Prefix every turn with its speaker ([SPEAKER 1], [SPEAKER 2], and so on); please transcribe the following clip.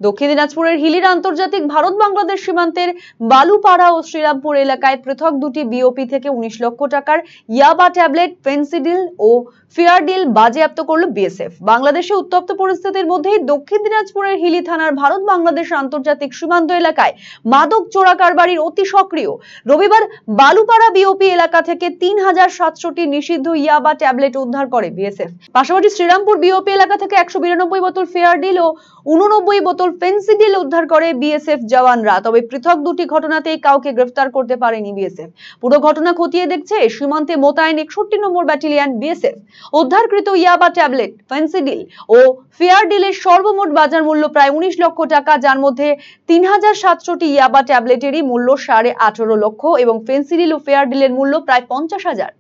[SPEAKER 1] দক্ষিণ দিনাজপুরের হিলির আন্তর্জাতিক ভারত বাংলাদেশ সীমান্তের বালুপাড়া ও শ্রীরামপুর এলাকায় পৃথক দুটি বিওপি থেকে ১৯ লক্ষ টাকার ইয়াবা ট্যাবলেট, ফেন্সিডিল ও ফেয়ারডিল বাজেয়াপ্ত করল বিএসএফ। বাংলাদেশে উত্তপ্ত পরিস্থিতির মধ্যেই দক্ষিণ দিনাজপুরের হিলি থানার ভারত বাংলাদেশ আন্তর্জাতিক সীমান্ত এলাকায় মাদক চোরা কারবারির অতি সক্রিয়। রবিবার বালুপাড়া বিওপি এলাকা থেকে ৩,৭০০টি নিষিদ্ধ ইয়াবা ট্যাবলেট উদ্ধার করে বিএসএফ। পাশাপাশি শ্রীরামপুর বিওপি এলাকা থেকে ১৯২ বোতল ফেয়ারডিল ও ৮৯ বোতল ফেন্সিডিল উদ্ধার করে বিএসএফ জওয়ানরা। তবে পৃথক দুটি ঘটনাতেই কাউকে গ্রেফতার করতে পারেনি বিএসএফ। পুরো ঘটনা খতিয়ে দেখছে সীমান্তে মোতায়েন ৬১ নম্বর ব্যাটালিয়ন বিএসএফ। উদ্ধারকৃত ইয়াবা ট্যাবলেট, ফেন্সিডিল ও ফেয়ারডিলের সর্বমোট বাজার মূল্য প্রায় ১৯ লক্ষ টাকা, যার মধ্যে ৩,৭০০টি ইয়াবা ট্যাবলেটেরই মূল্য ১৮.৫ লক্ষ এবং ফেন্সিডিল ও ফেয়ারডিলের মূল্য প্রায় ৫০,০০০।